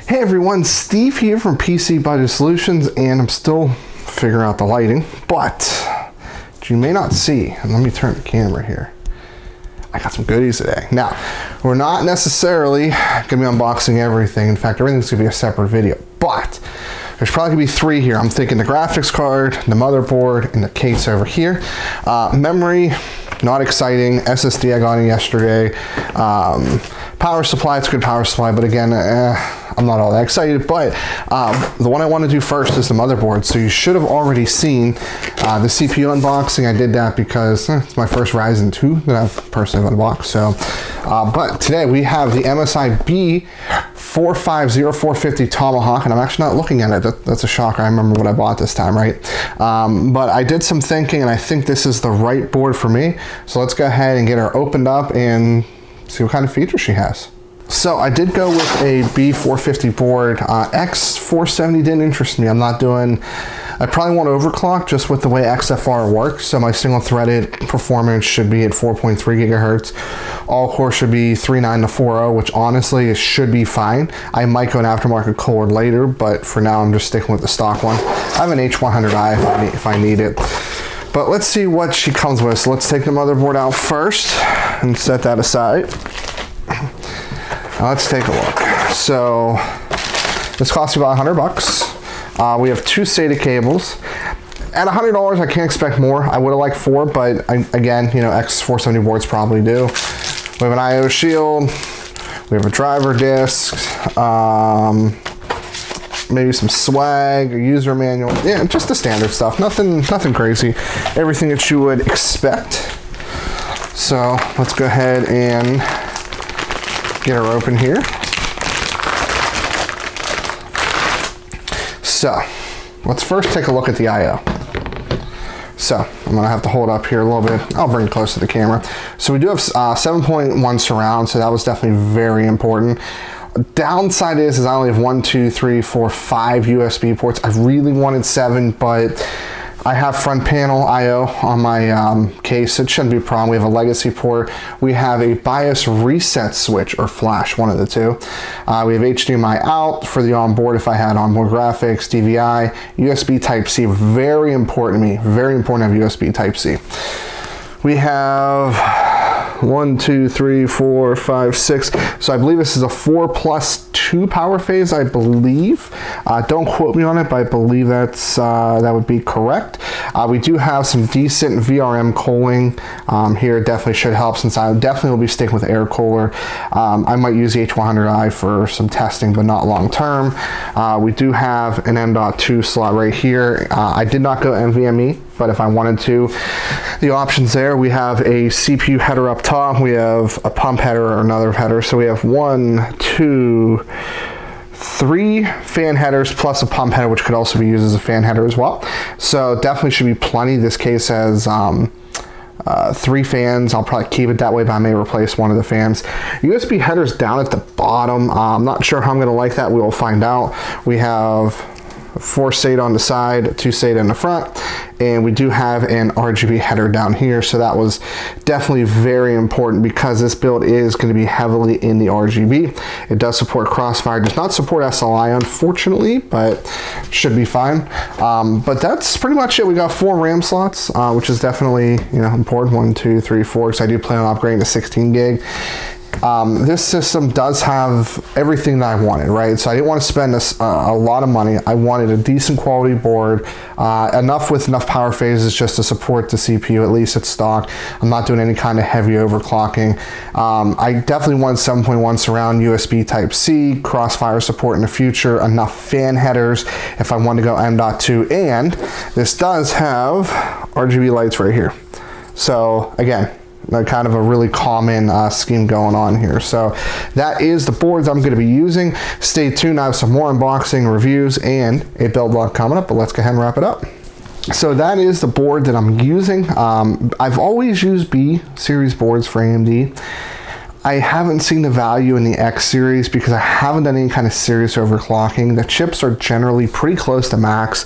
Hey everyone, Steve here from PC Budget Solutions, and I'm still figuring out the lighting, but you may not see, and let me turn the camera here. I got some goodies today. Now, we're not necessarily gonna be unboxing everything. In fact, everything's gonna be a separate video, but there's probably gonna be three here. I'm thinking the graphics card, the motherboard, and the case over here. Memory, not exciting. SSD I got in yesterday. Power supply, it's a good power supply, but again, I'm not all that excited. But the one I want to do first is the motherboard. So you should have already seen the CPU unboxing. I did that because it's my first Ryzen 2 that I've personally unboxed. So, but today we have the MSI B450 450 Tomahawk, and I'm actually not looking at it. That's a shocker. I remember what I bought this time, right? But I did some thinking, and I think this is the right board for me. So let's go ahead and get her opened up and see what kind of features she has. So I did go with a B450 board. X470 didn't interest me. I probably won't overclock just with the way XFR works. So my single threaded performance should be at 4.3 gigahertz. All core should be 3.9 to 4.0, which honestly, it should be fine. I might go an aftermarket cord later, but for now I'm just sticking with the stock one. I have an H100i if I need it. But let's see what she comes with. So let's take the motherboard out first and set that aside. Now let's take a look. So this costs you about 100 bucks. We have two SATA cables. At $100, I can't expect more. I would have liked 4, but again, you know, X470 boards probably do. We have an IO shield. We have a driver disc. Maybe some swag, a user manual. Yeah, just the standard stuff. Nothing crazy. Everything that you would expect. So let's go ahead and get her open here. So let's first take a look at the IO. So I'm gonna have to hold up here a little bit. I'll bring it close to the camera. So we do have 7.1 surround, so that was definitely very important. Downside is I only have 1, 2, 3, 4, 5 USB ports. I really wanted 7, but I have front panel IO on my case. It shouldn't be a problem. We have a legacy port. We have a BIOS reset switch or flash, one of the two. We have HDMI out for the onboard if I had onboard graphics, DVI, USB Type-C, very important to me. Very important to have USB Type-C. We have 1, 2, 3, 4, 5, 6. So I believe this is a 4+2 power phase, I believe. Don't quote me on it, but I believe that would be correct. We do have some decent VRM cooling here. Definitely should help, since I definitely will be sticking with air cooler. I might use the H100i for some testing, but not long term. We do have an M.2 slot right here. I did not go NVMe, but if I wanted to, the options there. We have a CPU header up top. We have a pump header or another header. So we have 1, 2, 3 fan headers plus a pump header, which could also be used as a fan header as well. So definitely should be plenty. This case has 3 fans. I'll probably keep it that way, but I may replace one of the fans. USB headers down at the bottom. I'm not sure how I'm gonna like that. We will find out. We have 4 SATA on the side, 2 SATA in the front, and we do have an RGB header down here. So that was definitely very important because this build is going to be heavily in the RGB. It does support Crossfire, does not support SLI unfortunately, but should be fine. But that's pretty much it. We got 4 RAM slots, which is definitely, you know, important. 1, 2, 3, 4, because I do plan on upgrading to 16 gig. This system does have everything that I wanted, right? So I didn't want to spend a lot of money. I wanted a decent quality board, with enough power phases just to support the CPU, at least at stock. I'm not doing any kind of heavy overclocking. I definitely want 7.1 surround, USB Type-C, Crossfire support in the future, enough fan headers if I want to go M.2, and this does have RGB lights right here. So again, kind of a really common scheme going on here. So that is the boards I'm going to be using. Stay tuned. I have some more unboxing, reviews, and a build log coming up, but let's go ahead and wrap it up. So that is the board that I'm using. I've always used B series boards for AMD. I haven't seen the value in the X series because I haven't done any kind of serious overclocking. The chips are generally pretty close to max.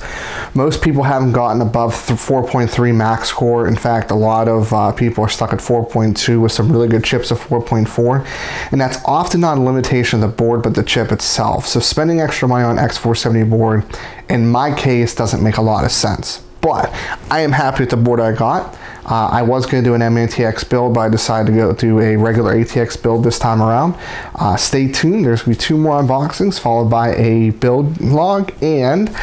Most people haven't gotten above 4.3 max core. In fact, a lot of people are stuck at 4.2 with some really good chips of 4.4. And that's often not a limitation of the board, but the chip itself. So spending extra money on X470 board, in my case, doesn't make a lot of sense. But I am happy with the board I got. I was going to do an MATX build, but I decided to go do a regular ATX build this time around. Stay tuned. There's going to be 2 more unboxings followed by a build log, and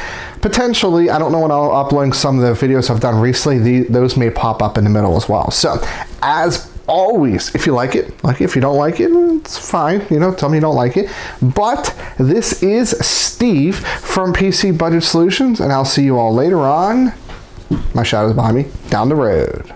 potentially, I don't know when I'll upload some of the videos I've done recently. Those may pop up in the middle as well. So as always, if you like it, like it. If you don't like it, it's fine. You know, tell me you don't like it. But this is Steve from PC Budget Solutions, and I'll see you all later on. My shadow's behind me, down the road.